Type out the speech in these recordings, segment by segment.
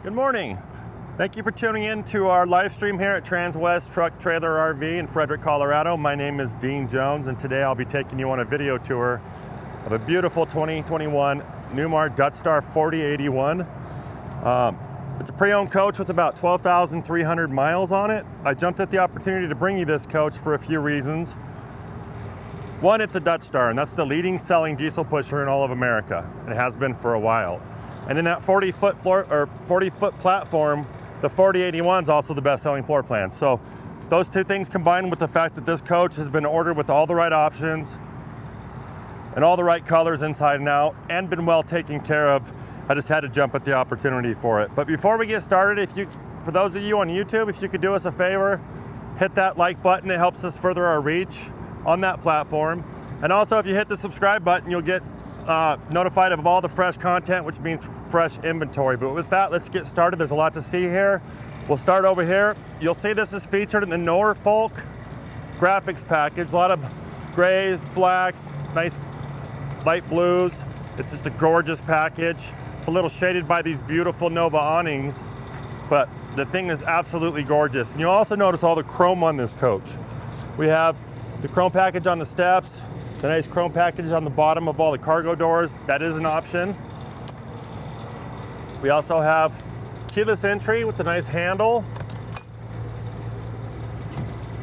Good morning. Thank you for tuning in to our live stream here at Transwest Truck Trailer RV in Frederick, Colorado. My name is Dean Jones, and today I'll be taking you on a video tour of a beautiful 2021 Newmar Dutch Star 4081. It's a pre-owned coach with about 12,300 miles on it. I jumped at the opportunity to bring you this coach for a few reasons. One, it's a Dutch Star, and that's the leading selling diesel pusher in all of America. It has been for a while. And in that 40-foot platform, the 4081 is also the best-selling floor plan. So those two things combined with the fact that this coach has been ordered with all the right options and all the right colors inside and out and been well taken care of, I just had to jump at the opportunity for it. But before we get started, for those of you on YouTube, if you could do us a favor, hit that like button. It helps us further our reach on that platform. And also, if you hit the subscribe button, you'll get notified of all the fresh content, which means fresh inventory. But with that, let's get started. There's a lot to see here. We'll start over here. You'll see this is featured in the Norfolk graphics package. A lot of grays, blacks, nice light blues. It's just a gorgeous package. It's a little shaded by these beautiful Nova awnings, but the thing is absolutely gorgeous. And you'll also notice all the chrome on this coach. We have the chrome package on the steps, the nice chrome package on the bottom of all the cargo doors. That is an option. We also have keyless entry with the nice handle.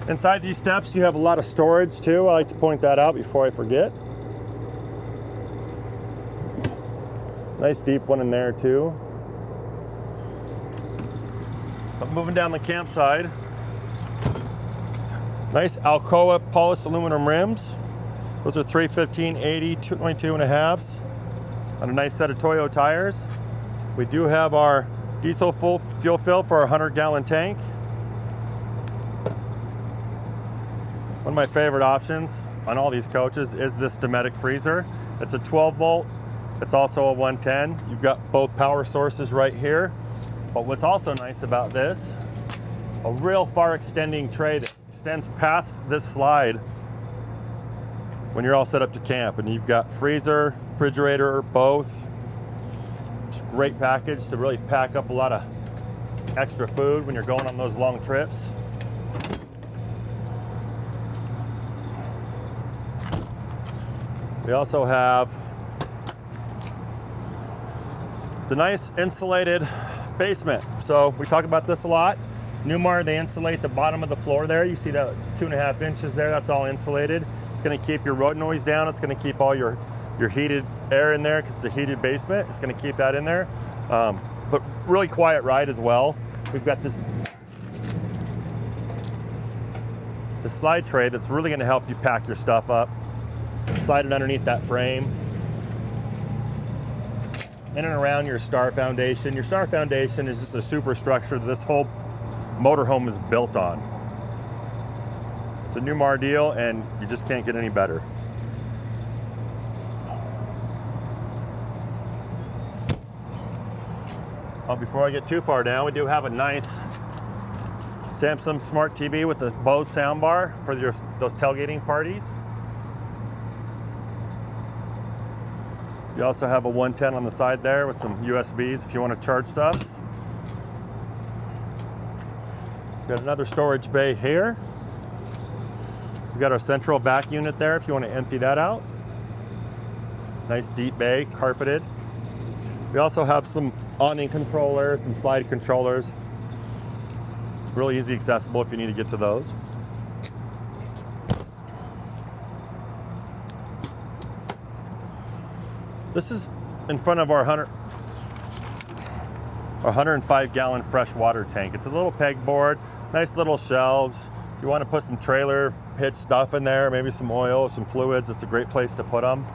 Inside these steps, you have a lot of storage too. I like to point that out before I forget. Nice deep one in there too. But moving down the camp side, nice Alcoa polished aluminum rims. Those are 315/80 22.5s on a nice set of Toyo tires. We do have our diesel full fuel fill for our 100-gallon tank. One of my favorite options on all these coaches is this Dometic freezer. It's a 12-volt. It's also a 110. You've got both power sources right here. But what's also nice about this, a real far extending tray that extends past this slide when you're all set up to camp, and you've got freezer, refrigerator, both. It's a great package to really pack up a lot of extra food when you're going on those long trips. We also have the nice insulated basement. So we talk about this a lot. Newmar, they insulate the bottom of the floor there. You see that 2.5 inches there, that's all insulated. It's going to keep your road noise down. It's going to keep all your heated air in there because it's a heated basement. It's going to keep that in there. But really quiet ride as well. We've got this slide tray that's really going to help you pack your stuff up. Slide it underneath that frame. In and around your star foundation. Your star foundation is just a superstructure that this whole motorhome is built on. It's a Newmar deal, and you just can't get any better. Before I get too far down, we do have a nice Samsung Smart TV with the Bose soundbar for those tailgating parties. You also have a 110 on the side there with some USBs if you want to charge stuff. Got another storage bay here. We've got our central vac unit there if you want to empty that out. Nice deep bay, carpeted. We also have some awning controllers, some slide controllers. Really easy accessible if you need to get to those. This is in front of our 105-gallon fresh water tank. It's a little pegboard, nice little shelves. If you want to put some trailer hitch stuff in there, maybe some oil, some fluids, it's a great place to put them.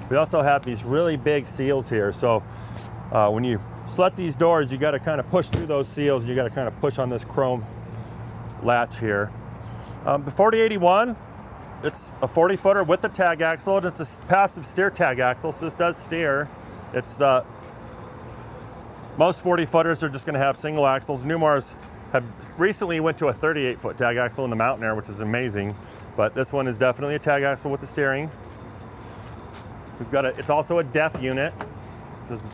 We also have these really big seals here. So when you slut these doors, you got to kind of push through those seals. You got to kind of push on this chrome latch here. The 4081, it's a 40-footer with the tag axle, and it's a passive steer tag axle, so this does steer. Most 40-footers are just going to have single axles. Newmars have recently went to a 38-foot tag axle in the Mountain Air, which is amazing, but this one is definitely a tag axle with the steering. We've got it's also a DEF unit. This is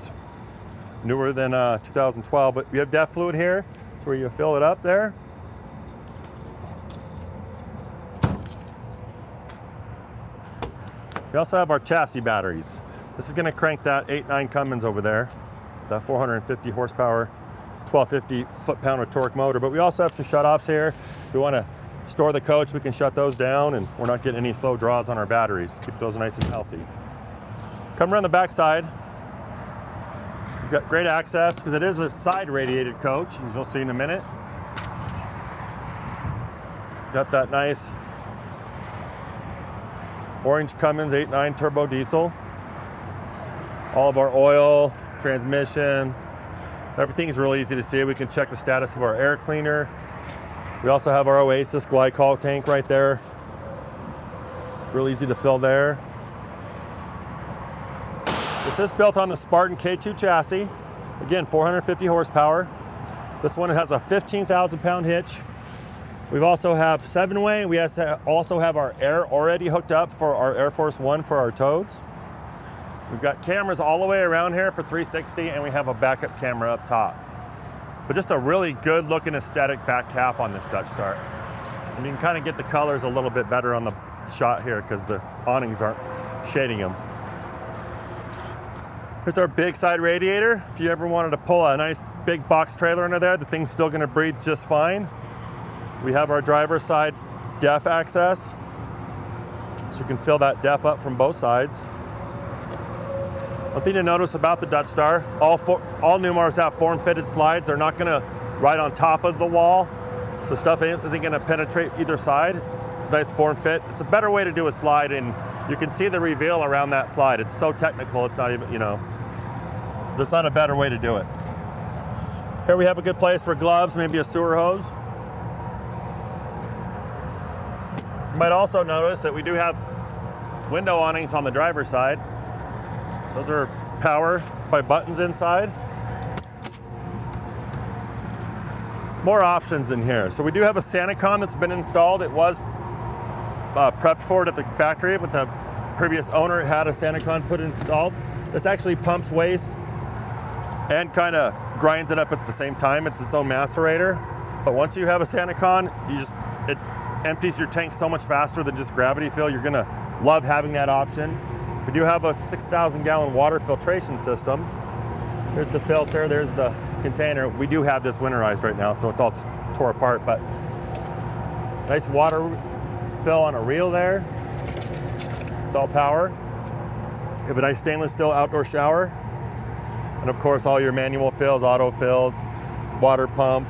newer than 2012, but we have DEF fluid here, so where you fill it up there. We also have our chassis batteries. This is going to crank that 8.9 Cummins over there, the 450 horsepower, 1250 foot-pound of torque motor. But we also have some shut-offs here. If we want to store the coach, we can shut those down, and we're not getting any slow draws on our batteries. Keep those nice and healthy. Come around the back side. We've got great access because it is a side radiated coach, as you'll see in a minute. Got that nice orange Cummins 8.9 turbo diesel. All of our oil, transmission, everything is really easy to see. We can check the status of our air cleaner. We also have our Oasis glycol tank right there. Real easy to fill there. This is built on the Spartin K2 chassis. Again, 450 horsepower. This one has a 15,000 pound hitch. We also have 7-way. We also have our air already hooked up for our Air Force One for our totes. We've got cameras all the way around here for 360, and we have a backup camera up top. But just a really good looking aesthetic back cap on this Dutch Star. And you can kind of get the colors a little bit better on the shot here because the awnings aren't shading them. Here's our big side radiator. If you ever wanted to pull a nice big box trailer under there, the thing's still gonna breathe just fine. We have our driver's side DEF access, so you can fill that DEF up from both sides. One thing to notice about the Dutch Star, all Newmars have form-fitted slides. They're not gonna ride on top of the wall, so stuff isn't gonna penetrate either side. It's a nice form fit. It's a better way to do a slide, and you can see the reveal around that slide. It's so technical, it's not even, you know, there's not a better way to do it. Here we have a good place for gloves, maybe a sewer hose. You might also notice that we do have window awnings on the driver's side. Those are powered by buttons inside. More options in here. So we do have a SantaCon that's been installed. It was prepped for it at the factory, but the previous owner had a SantaCon put installed. This actually pumps waste and kind of grinds it up at the same time. It's its own macerator. But once you have a SantaCon, it empties your tank so much faster than just gravity fill. You're gonna love having that option. We do have a 6,000 gallon water filtration system. There's the filter, there's the container. We do have this winterized right now, so it's all tore apart, but nice water fill on a reel there. It's all power. You have a nice stainless steel outdoor shower. And of course, all your manual fills, auto fills, water pump,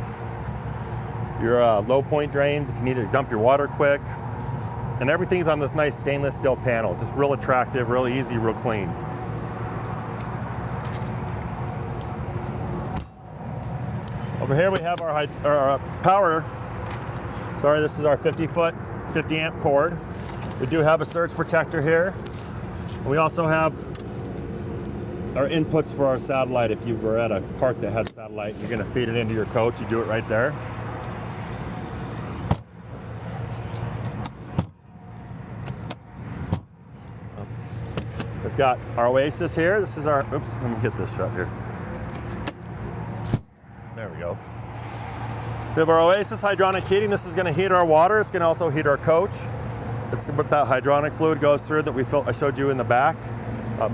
your low point drains if you need to dump your water quick. And everything's on this nice stainless steel panel. Just real attractive, real easy, real clean. Over here we have our power. Sorry, this is our 50-foot, 50 amp cord. We do have a surge protector here. We also have our inputs for our satellite. If you were at a park that had satellite, you're gonna feed it into your coach, you do it right there. We've got our Oasis here. This is our, oops, let me get this shut here. There we go. We have our Oasis hydronic heating. This is gonna heat our water. It's gonna also heat our coach. It's what that hydronic fluid goes through that I showed you in the back.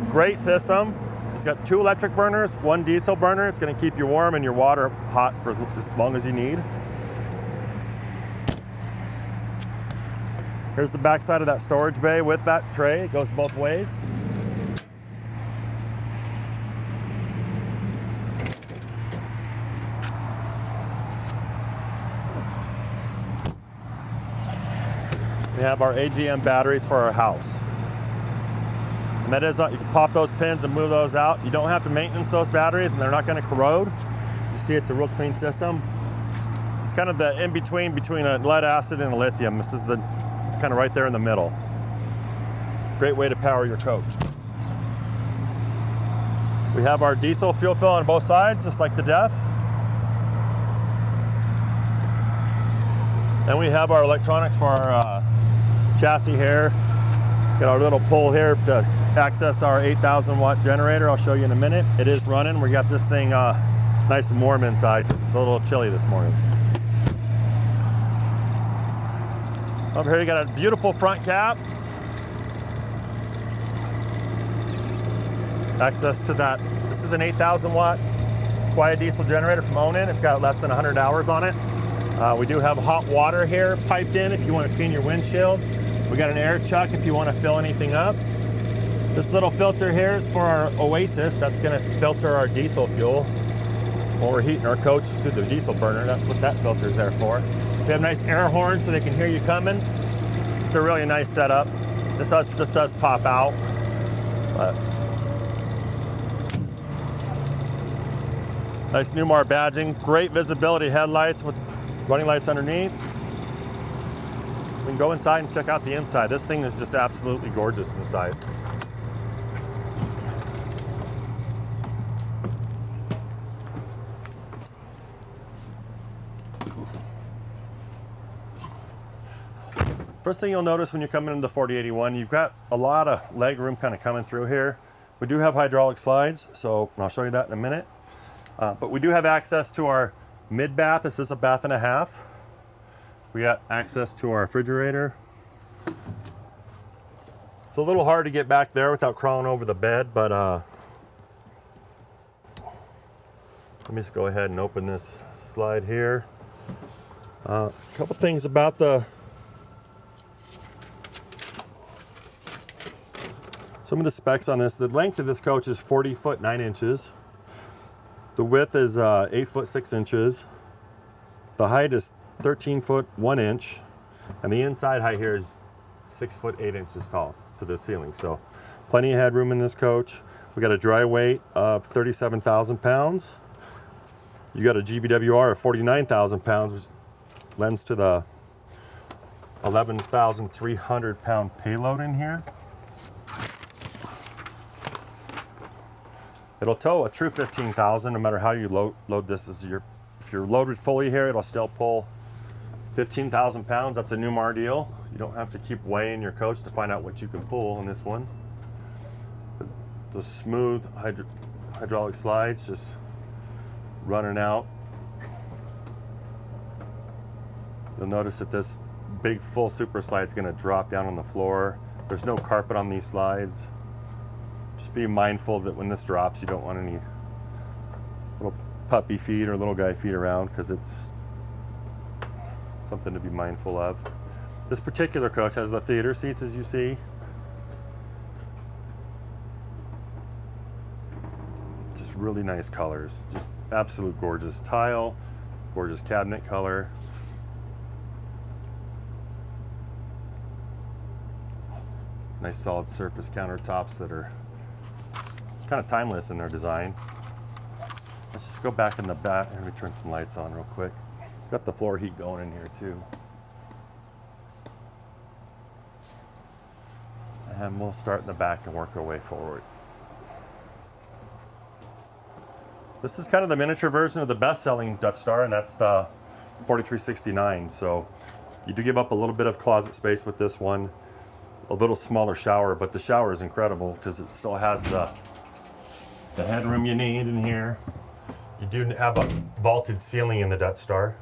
Great system. It's got 2 electric burners, 1 diesel burner. It's gonna keep you warm and your water hot for as long as you need. Here's the back side of that storage bay with that tray. It goes both ways. We have our AGM batteries for our house. And that is, you can pop those pins and move those out. You don't have to maintenance those batteries and they're not gonna corrode. You see it's a real clean system. It's kind of the in-between between a lead acid and a lithium. This is the kind of right there in the middle. Great way to power your coach. We have our diesel fuel fill on both sides, just like the DEF. And we have our electronics for our chassis here. Got our little pull here to access our 8,000 watt generator. I'll show you in a minute. It is running. We got this thing nice and warm inside because it's a little chilly this morning. Over here you got a beautiful front cap. Access to that. This is an 8,000 watt quiet diesel generator from Onan. It's got less than 100 hours on it. We do have hot water here piped in if you want to clean your windshield. We got an air chuck if you want to fill anything up. This little filter here is for our Oasis. That's going to filter our diesel fuel when we're heating our coach through the diesel burner. That's what that filter is there for. We have nice air horns so they can hear you coming. Just a really nice setup. This does pop out, but nice Newmar badging. Great visibility headlights with running lights underneath. We can go inside and check out the inside. This thing is just absolutely gorgeous inside. First thing you'll notice when you're coming into the 4081, you've got a lot of leg room kind of coming through here. We do have hydraulic slides, so I'll show you that in a minute. But we do have access to our mid bath. This is a bath and a half. We got access to our refrigerator. It's a little hard to get back there without crawling over the bed, but let me just go ahead and open this slide here. A couple things about some of the specs on this. The length of this coach is 40 foot 9 inches. The width is 8 foot 6 inches. The height is 13 foot 1 inch. And the inside height here is 6 foot 8 inches tall to the ceiling. So plenty of headroom in this coach. We got a dry weight of 37,000 pounds. You got a GVWR of 49,000 pounds, which lends to the 11,300 pound payload in here. It'll tow a true 15,000 no matter how you load this. If you're loaded fully here, it'll still pull 15,000 pounds. That's a Newmar deal. You don't have to keep weighing your coach to find out what you can pull on this one. The smooth hydraulic slides just running out. You'll notice that this big full super slide is going to drop down on the floor. There's no carpet on these slides. Be mindful that when this drops, you don't want any little puppy feet or little guy feet around, because it's something to be mindful of. This particular coach has the theater seats, as you see. Just really nice colors, just absolute gorgeous tile, gorgeous cabinet color. Nice solid surface countertops that are kind of timeless in their design. Let's just go back in the back and turn some lights on real quick. Got the floor heat going in here too. And we'll start in the back and work our way forward. This is kind of the miniature version of the best-selling Dutch Star, and that's the 4369. So you do give up a little bit of closet space with this one. A little smaller shower, but the shower is incredible because it still has the headroom you need in here. You do have a vaulted ceiling in the Dutch Star,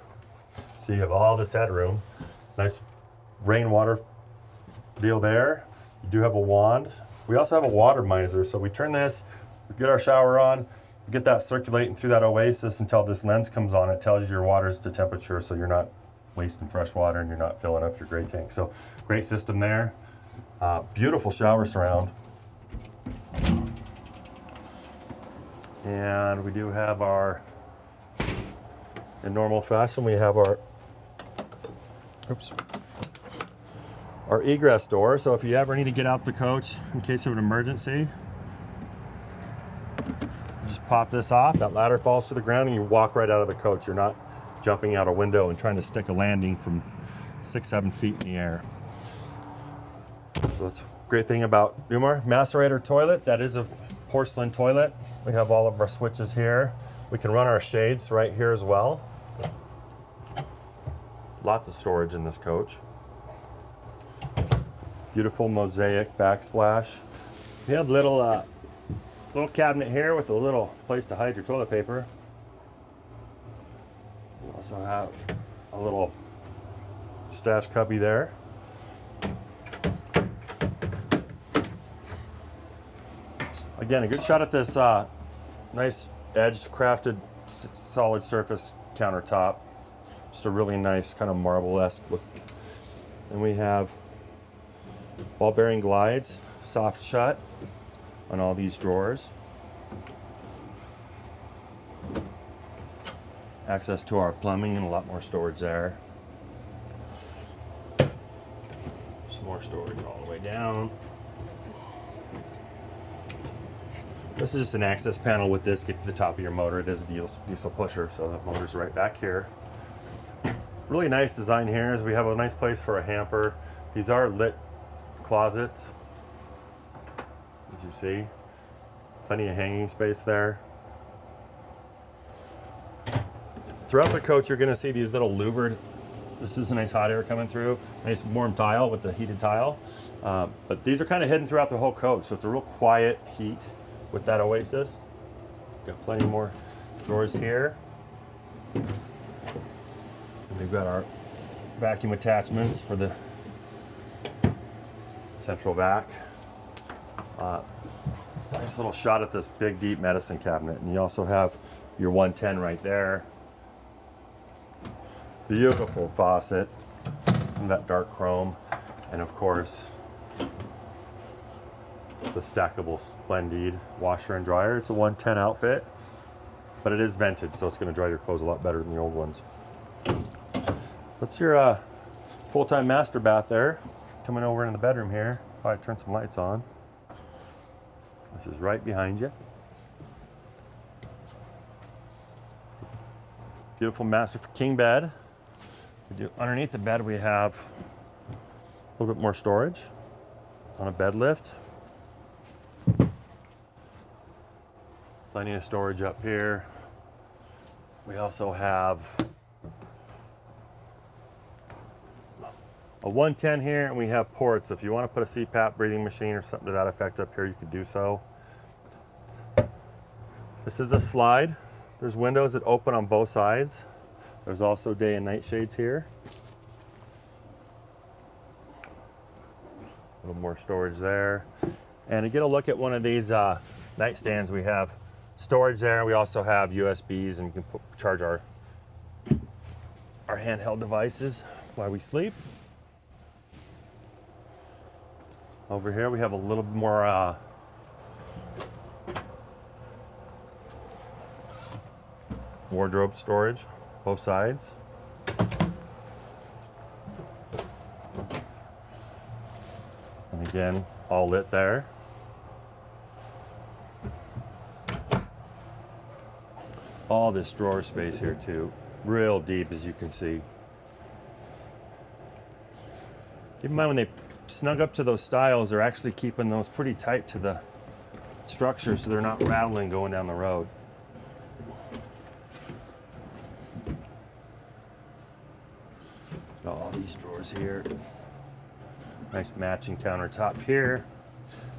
so you have all this headroom. Nice rainwater deal there. You do have a wand. We also have a water miser, so we turn this, we get our shower on, we get that circulating through that Oasis until this lens comes on. It tells you your water's to temperature, so you're not wasting fresh water and you're not filling up your gray tank. So great system there. Beautiful shower surround. And we do have our, in normal fashion, we have our egress door. So if you ever need to get out the coach in case of an emergency, just pop this off, that ladder falls to the ground and you walk right out of the coach. You're not jumping out a window and trying to stick a landing from 6-7 feet in the air. So that's a great thing about Newmar. Macerator toilet, that is a porcelain toilet. We have all of our switches here. We can run our shades right here as well. Lots of storage in this coach. Beautiful mosaic backsplash. We have little cabinet here with a little place to hide your toilet paper. We also have a little stash cubby there. Again, a good shot at this nice edged crafted solid surface countertop. Just a really nice kind of marble-esque look. And we have ball bearing glides, soft shut on all these drawers. Access to our plumbing and a lot more storage there. Some more storage all the way down. This is just an access panel with this, get to the top of your motor. It is a diesel pusher, so the motor's right back here. Really nice design here is we have a nice place for a hamper. These are lit closets, as you see. Plenty of hanging space there. Throughout the coach, you're gonna see these little louvered, this is a nice hot air coming through, nice warm tile with the heated tile. But these are kind of hidden throughout the whole coach, so it's a real quiet heat with that Oasis. Got plenty more drawers here. And we've got our vacuum attachments for the central vac. Nice little shot at this big deep medicine cabinet, and you also have your 110 right there. Beautiful faucet in that dark chrome, and of course the stackable Splendid washer and dryer. It's a 110 outfit, but it is vented, so it's going to dry your clothes a lot better than the old ones. What's your full-time master bath there? Coming over into the bedroom here. Probably turn some lights on. This is right behind you. Beautiful master for king bed. Underneath the bed we have a little bit more storage on a bed lift. Plenty of storage up here. We also have a 110 here, and we have ports. If you want to put a CPAP breathing machine or something to that effect up here, you could do so. This is a slide. There's windows that open on both sides. There's also day and night shades here. A little more storage there. And to get a look at one of these nightstands, we have storage there. We also have USBs, and we can charge our handheld devices while we sleep. Over here we have a little more wardrobe storage, both sides. And again, all lit there. All this drawer space here too, real deep as you can see. Keep in mind when they snug up to those stiles, they're actually keeping those pretty tight to the structure so they're not rattling going down the road. Got all these drawers here. Nice matching countertop here.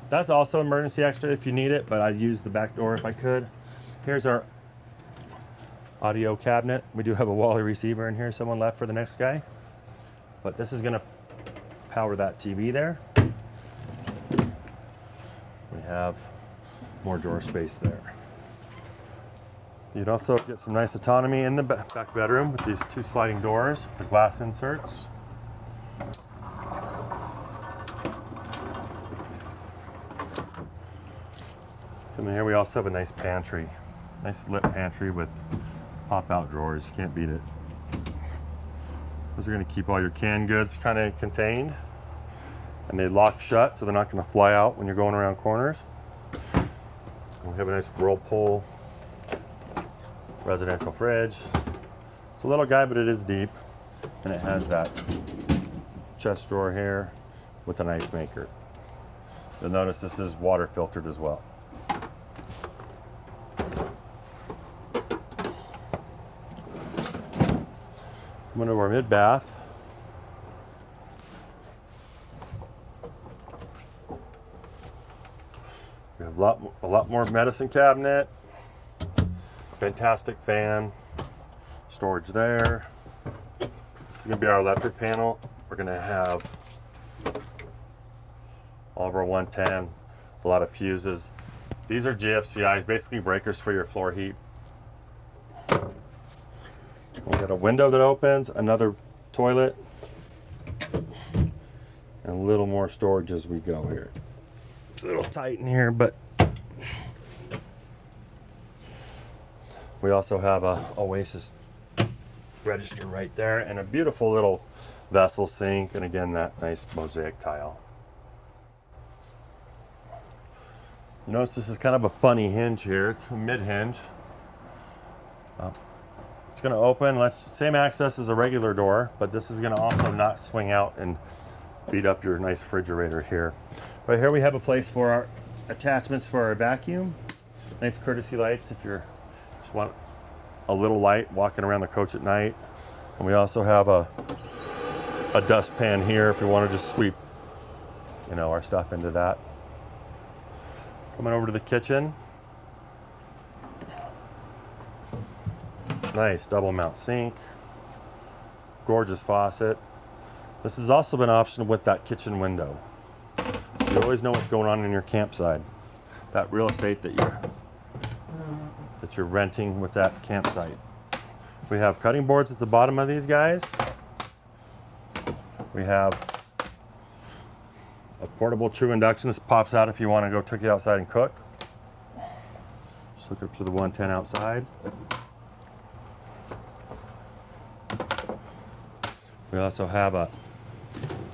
That's also emergency extra if you need it, but I'd use the back door if I could. Here's our audio cabinet. We do have a Wally receiver in here someone left for the next guy, but this is going to power that TV there. We have more drawer space there. You'd also get some nice autonomy in the back bedroom with these two sliding doors, the glass inserts. And here we also have a nice pantry, nice lit pantry with pop-out drawers. You can't beat it. Those are going to keep all your canned goods kind of contained, and they lock shut so they're not going to fly out when you're going around corners. And we have a nice whirlpool residential fridge. It's a little guy, but it is deep, and it has that chest drawer here with an ice maker. You'll notice this is water filtered as well. Come into our mid bath. a lot more medicine cabinet. Fantastic fan. Storage there. This is going to be our electric panel. We're going to have all of our 110, a lot of fuses. These are GFCIs, basically breakers for your floor heat. We got a window that opens, another toilet, and a little more storage as we go here. It's a little tight in here, but we also have a Oasis register right there and a beautiful little vessel sink, and again that nice mosaic tile. Notice this is kind of a funny hinge here. It's a mid hinge. It's going to open, same access as a regular door, but this is going to also not swing out and beat up your nice refrigerator here. Right here we have a place for our attachments for our vacuum. Nice courtesy lights if you just want a little light walking around the coach at night. And we also have a dustpan here if you want to just sweep, you know, our stuff into that. Coming over to the kitchen. Nice double mount sink. Gorgeous faucet. This has also been optional with that kitchen window. You always know what's going on in your campsite. That real estate that you're renting with that campsite. We have cutting boards at the bottom of these guys. We have a portable true induction. This pops out if you want to go take it outside and cook. Just look up to the 110 outside. We also have a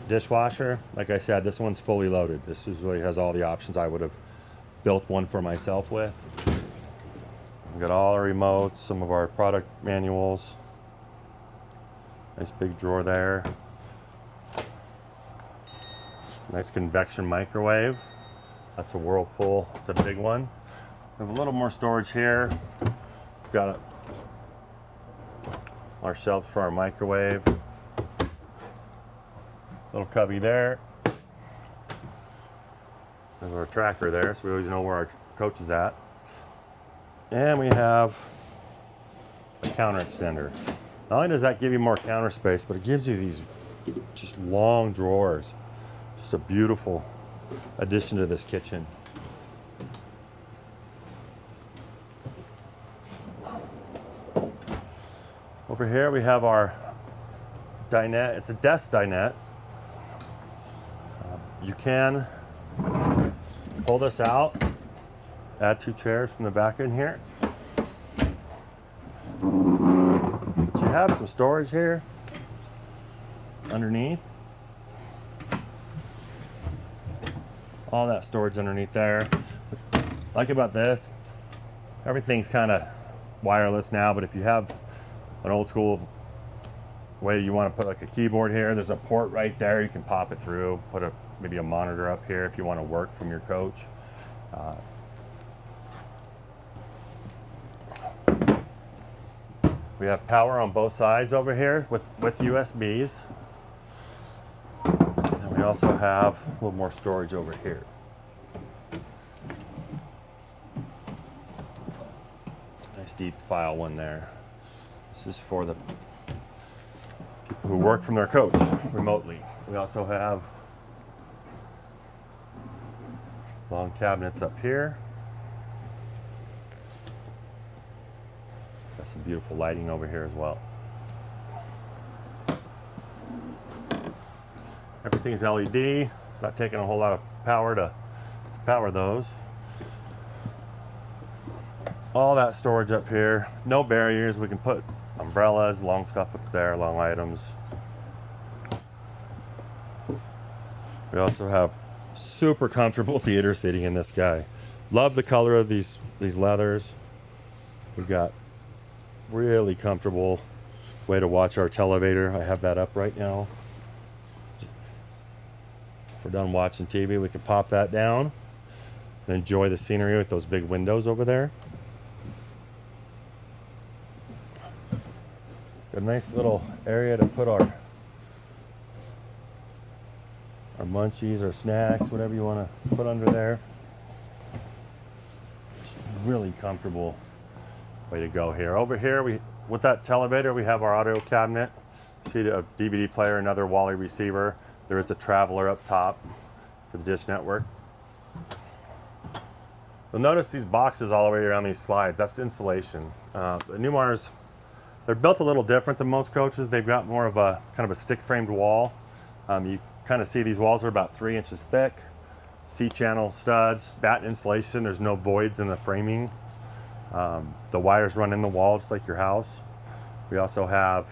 dishwasher. Like I said, this one's fully loaded. This really has all the options I would have built one for myself with. We've got all our remotes, some of our product manuals. Nice big drawer there. Nice convection microwave. That's a Whirlpool. It's a big one. We have a little more storage here. We've got our shelves for our microwave. Little cubby there. There's our tracker there, so we always know where our coach is at. And we have a counter extender. Not only does that give you more counter space, but it gives you these just long drawers. Just a beautiful addition to this kitchen. Over here we have our dinette. It's a desk dinette. You can pull this out, add 2 chairs from the back in here. But you have some storage here underneath. All that storage underneath there. What I like about this, everything's kind of wireless now, but if you have an old school way you want to put like a keyboard here, there's a port right there. You can pop it through, put maybe a monitor up here if you want to work from your coach. We have power on both sides over here with USBs. And we also have a little more storage over here. Nice deep file one there. This is for the people who work from their coach remotely. We also have long cabinets up here. Got some beautiful lighting over here as well. Everything's LED. It's not taking a whole lot of power to power those. All that storage up here. No barriers. We can put umbrellas, long stuff up there, long items. We also have super comfortable theater seating in this guy. Love the color of these leathers. We've got really comfortable way to watch our televator. I have that up right now. If we're done watching TV, we can pop that down and enjoy the scenery with those big windows over there. Got a nice little area to put our munchies or snacks, whatever you want to put under there. really comfortable way to go here. Over here, with that televator, we have our audio cabinet. See a DVD player, another Wally receiver. There is a traveler up top for the dish network. You'll notice these boxes all the way around these slides. That's insulation. The Newmars, they're built a little different than most coaches. They've got more of a kind of a stick-framed wall. You kind of see these walls are about 3 inches thick. C-channel studs, batten insulation. There's no voids in the framing. The wires run in the wall just like your house. We also have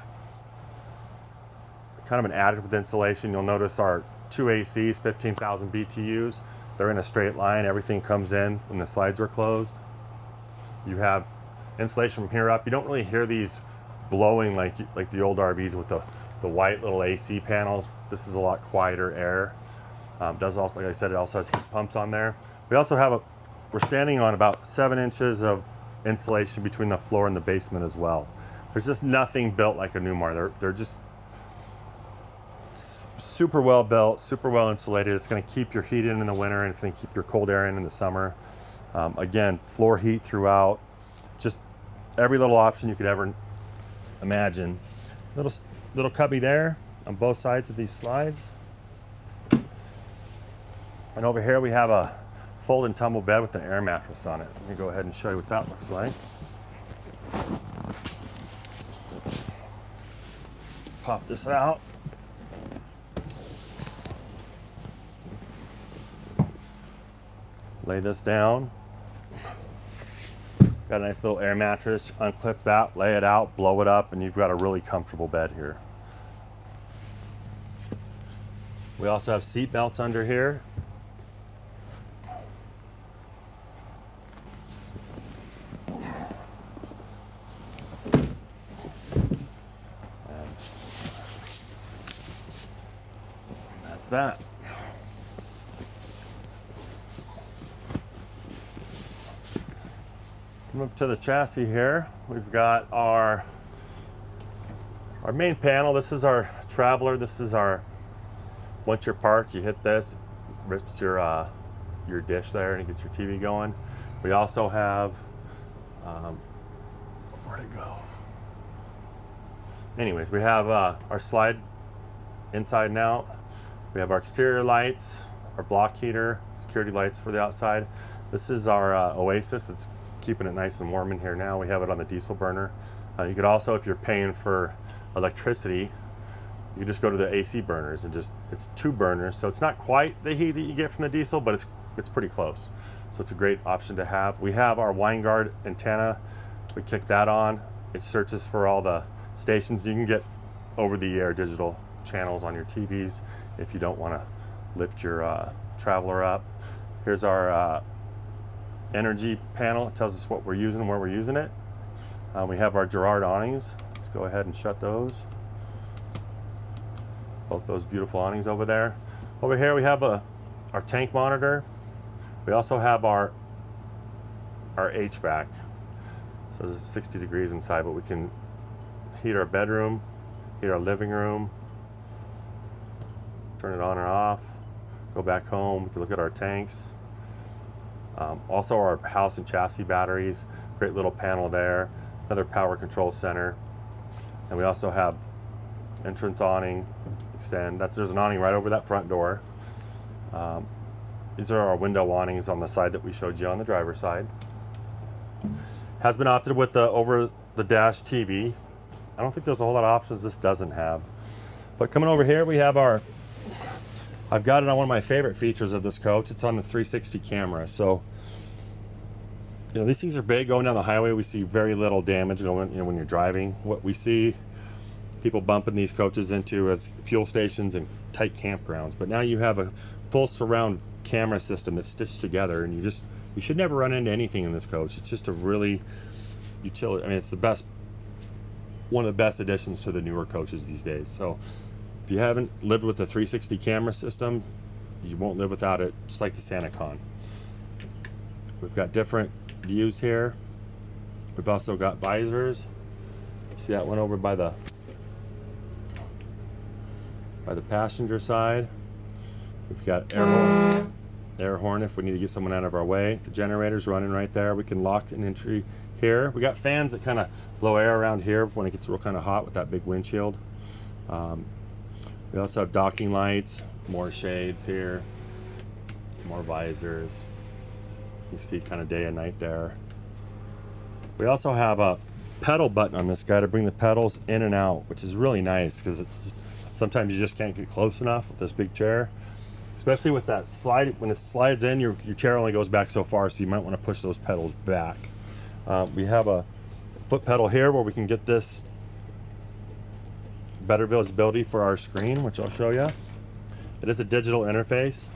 kind of an added with insulation. You'll notice our 2 ACs, 15,000 BTUs. They're in a straight line. Everything comes in when the slides are closed. You have insulation from here up. You don't really hear these blowing like the old RVs with the white little AC panels. This is a lot quieter air. Does also, like I said, it also has heat pumps on there. We also have we're standing on about 7 inches of insulation between the floor and the basement as well. There's just nothing built like a Newmar. They're just super well built, super well insulated. It's going to keep your heat in the winter, and it's going to keep your cold air in the summer. Again, floor heat throughout. Just every little option you could ever imagine. Little cubby there on both sides of these slides. And over here we have a fold and tumble bed with an air mattress on it. Let me go ahead and show you what that looks like. Pop this out. Lay this down. Got a nice little air mattress. Unclip that, lay it out, blow it up, and you've got a really comfortable bed here. We also have seat belts under here. That's that. Come up to the chassis here. We've got our main panel. This is our traveler. This is our, once you're parked, you hit this, rips your dish there and it gets your TV going. We also have, where'd it go? Anyways, we have our slide inside and out. We have our exterior lights, our block heater, security lights for the outside. This is our Oasis. It's keeping it nice and warm in here now. We have it on the diesel burner. You could also, if you're paying for electricity, you can just go to the AC burners and it's 2 burners. So it's not quite the heat that you get from the diesel, but it's pretty close. So it's a great option to have. We have our wine guard antenna. We kick that on. It searches for all the stations. You can get over-the-air digital channels on your TVs if you don't want to lift your traveler up. Here's our energy panel. It tells us what we're using and where we're using it. We have our Girard awnings. Let's go ahead and shut those. Both those beautiful awnings over there. Over here we have our tank monitor. We also have our HVAC. So this is 60 degrees inside, but we can heat our bedroom, heat our living room, turn it on or off, go back home. We can look at our tanks. Also our house and chassis batteries, great little panel there, another power control center. And we also have entrance awning, extend. There's an awning right over that front door. These are our window awnings on the side that we showed you on the driver's side. Has been opted with the over the dash TV. I don't think there's a whole lot of options this doesn't have. But coming over here, we have I've got it on one of my favorite features of this coach. It's on the 360 camera. So, these things are big. Going down the highway, we see very little damage going, when you're driving. What we see people bumping these coaches into as fuel stations and tight campgrounds. But now you have a full surround camera system that's stitched together, and you should never run into anything in this coach. It's just a really utility. I mean, it's one of the best additions to the newer coaches these days. So if you haven't lived with the 360 camera system, you won't live without it, just like the SantaCon. We've got different views here. We've also got visors. See that one over by the passenger side. We've got air air horn if we need to get someone out of our way. The generator's running right there. We can lock an entry here. We got fans that kind of blow air around here when it gets real kind of hot with that big windshield. We also have docking lights, more shades here, more visors. You see kind of day and night there. We also have a pedal button on this guy to bring the pedals in and out, which is really nice because it's just, sometimes you just can't get close enough with this big chair, especially with that slide. When it slides in, your chair only goes back so far, so you might want to push those pedals back. We have a foot pedal here where we can get this better visibility for our screen, which I'll show you. It is a digital interface.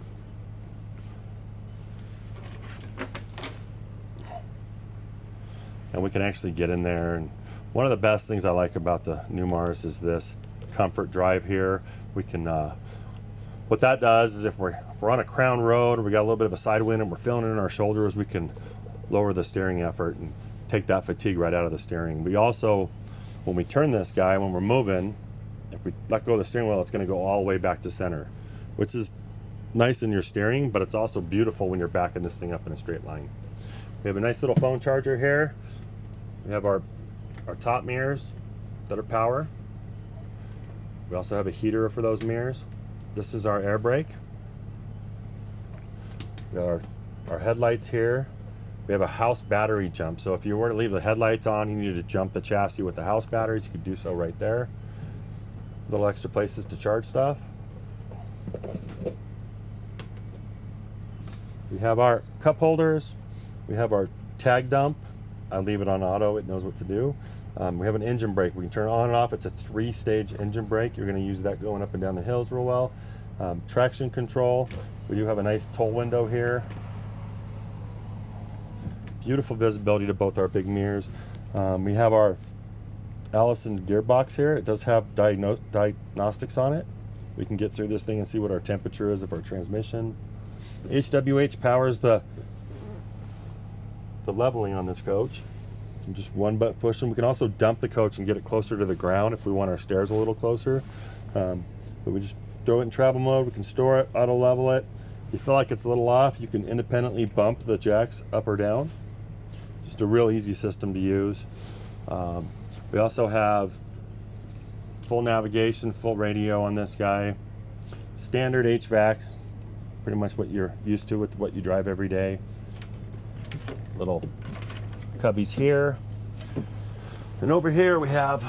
And we can actually get in there. And one of the best things I like about the Newmars is this comfort drive here. We can, what that does is if we're on a crown road or we got a little bit of a side wind and we're feeling it in our shoulders, we can lower the steering effort and take that fatigue right out of the steering. We also, when we turn this guy, when we're moving, if we let go of the steering wheel, it's going to go all the way back to center, which is nice in your steering, but it's also beautiful when you're backing this thing up in a straight line. We have a nice little phone charger here. We have our top mirrors that are power. We also have a heater for those mirrors. This is our air brake. We got our headlights here. We have a house battery jump. So if you were to leave the headlights on, you needed to jump the chassis with the house batteries, you could do so right there. Little extra places to charge stuff. We have our cup holders. We have our tag dump. I leave it on auto, it knows what to do. We have an engine brake. We can turn it on and off. It's a 3-stage engine brake. You're going to use that going up and down the hills real well. Traction control. We do have a nice toll window here. Beautiful visibility to both our big mirrors. We have our Allison gearbox here. It does have diagnostics on it. We can get through this thing and see what our temperature is of our transmission. HWH powers the leveling on this coach. Just one button pushing. We can also dump the coach and get it closer to the ground if we want our stairs a little closer. But we just throw it in travel mode. We can store it, auto level it. If you feel like it's a little off, you can independently bump the jacks up or down. Just a real easy system to use. We also have full navigation, full radio on this guy. Standard HVAC, pretty much what you're used to with what you drive every day. Little cubbies here. And over here we have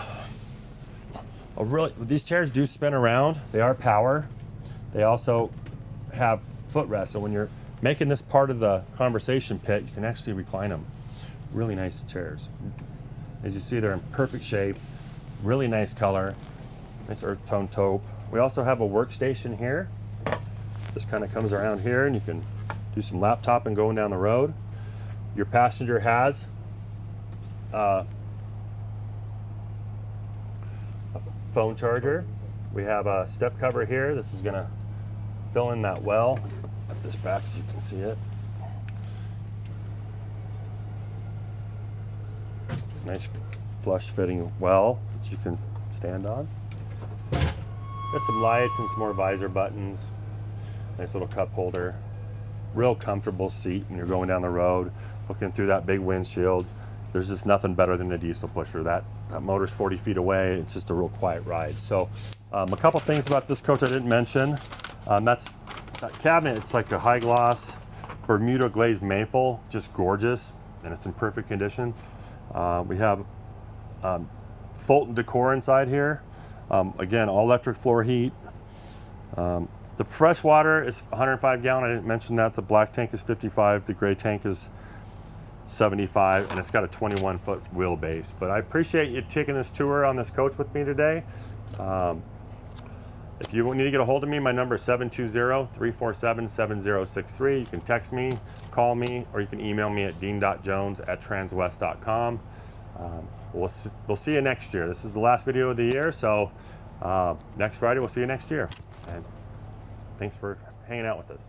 these chairs do spin around. They are power. They also have footrests. So when you're making this part of the conversation pit, you can actually recline them. Really nice chairs. As you see, they're in perfect shape. Really nice color. Nice earth tone taupe. We also have a workstation here. This kind of comes around here and you can do some laptop and going down the road. Your passenger has a phone charger. We have a step cover here. This is gonna fill in that well at this back so you can see it. Nice flush fitting well that you can stand on. There's some lights and some more visor buttons. Nice little cup holder. Real comfortable seat when you're going down the road, looking through that big windshield. There's just nothing better than a diesel pusher. That motor's 40 feet away. It's just a real quiet ride. So a couple things about this coach I didn't mention. That cabinet, it's like a high gloss Bermuda glazed maple, just gorgeous, and it's in perfect condition. We have Fulton decor inside here. Again, all electric floor heat. The fresh water is 105 gallon. I didn't mention that. The black tank is 55. The gray tank is 75, and it's got a 21-foot wheelbase. But I appreciate you taking this tour on this coach with me today. If you need to get a hold of me, my number is 720-347-7063. You can text me, call me, or you can email me at dean.jones@transwest.com. We'll see you next year. This is the last video of the year, so next Friday we'll see you next year. And thanks for hanging out with us.